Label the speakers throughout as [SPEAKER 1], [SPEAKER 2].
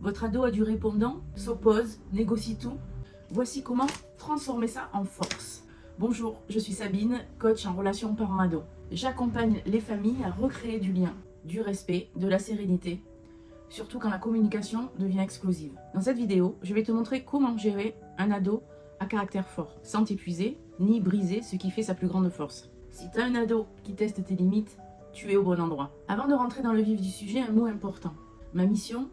[SPEAKER 1] Votre ado a du répondant, s'oppose, négocie tout. Voici comment transformer ça en force. Bonjour, je suis Sabine, coach en relation parent-ado. J'accompagne les familles à recréer du lien, du respect, de la sérénité, surtout quand la communication devient explosive. Dans cette vidéo, je vais te montrer comment gérer un ado à caractère fort, sans t'épuiser, ni briser ce qui fait sa plus grande force. Si tu as un ado qui teste tes limites, tu es au bon endroit. Avant de rentrer dans le vif du sujet, un mot important. Ma mission,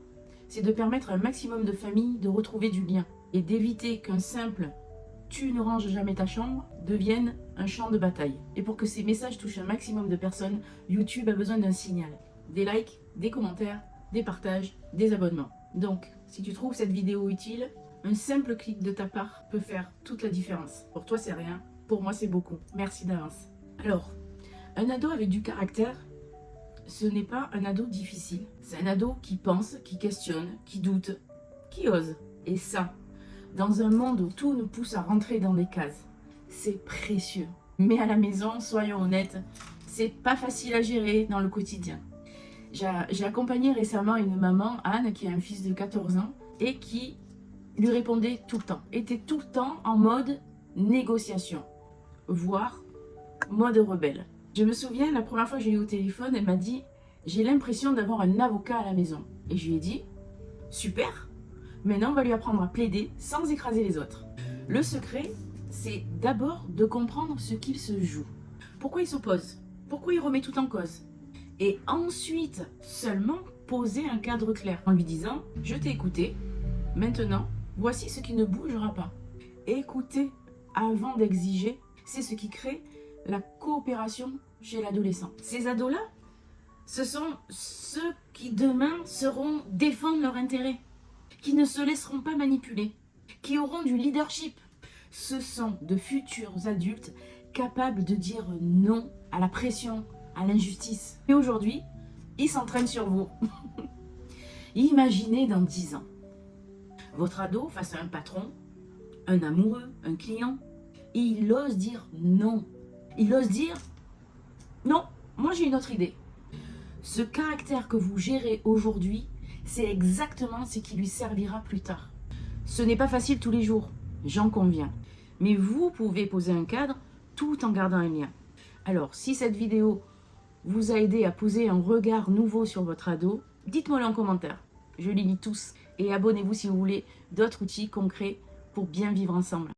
[SPEAKER 1] c'est de permettre à un maximum de familles de retrouver du lien et d'éviter qu'un simple « tu ne ranges jamais ta chambre » devienne un champ de bataille. Et pour que ces messages touchent un maximum de personnes, YouTube a besoin d'un signal. Des likes, des commentaires, des partages, des abonnements. Donc, si tu trouves cette vidéo utile, un simple clic de ta part peut faire toute la différence. Pour toi, c'est rien. Pour moi, c'est beaucoup. Merci d'avance. Alors, un ado avec du caractère, ce n'est pas un ado difficile. C'est un ado qui pense, qui questionne, qui doute, qui ose. Et ça, dans un monde où tout nous pousse à rentrer dans des cases, c'est précieux. Mais à la maison, soyons honnêtes, c'est pas facile à gérer dans le quotidien. J'ai accompagné récemment une maman, Anne, qui a un fils de 14 ans et qui lui répondait tout le temps. Était tout le temps en mode négociation, voire mode rebelle. Je me souviens, la première fois que je l'ai eu au téléphone, elle m'a dit « J'ai l'impression d'avoir un avocat à la maison ». Et je lui ai dit « Super, maintenant on va lui apprendre à plaider sans écraser les autres ». Le secret, c'est d'abord de comprendre ce qu'il se joue. Pourquoi il s'oppose? Pourquoi il remet tout en cause? Et ensuite, seulement poser un cadre clair en lui disant « Je t'ai écouté, maintenant, voici ce qui ne bougera pas ». Écouter avant d'exiger, c'est ce qui crée la coopération chez l'adolescent. Ces ados-là, ce sont ceux qui demain sauront défendre leurs intérêts, qui ne se laisseront pas manipuler, qui auront du leadership. Ce sont de futurs adultes capables de dire non à la pression, à l'injustice. Et aujourd'hui, ils s'entraînent sur vous. Imaginez dans 10 ans, votre ado face à un patron, un amoureux, un client, et il ose dire non. Il ose dire non, moi j'ai une autre idée. Ce caractère que vous gérez aujourd'hui, c'est exactement ce qui lui servira plus tard. Ce n'est pas facile tous les jours, j'en conviens. Mais vous pouvez poser un cadre tout en gardant un lien. Alors, si cette vidéo vous a aidé à poser un regard nouveau sur votre ado, dites-moi-le en commentaire. Je les lis tous. Et abonnez-vous si vous voulez d'autres outils concrets pour bien vivre ensemble.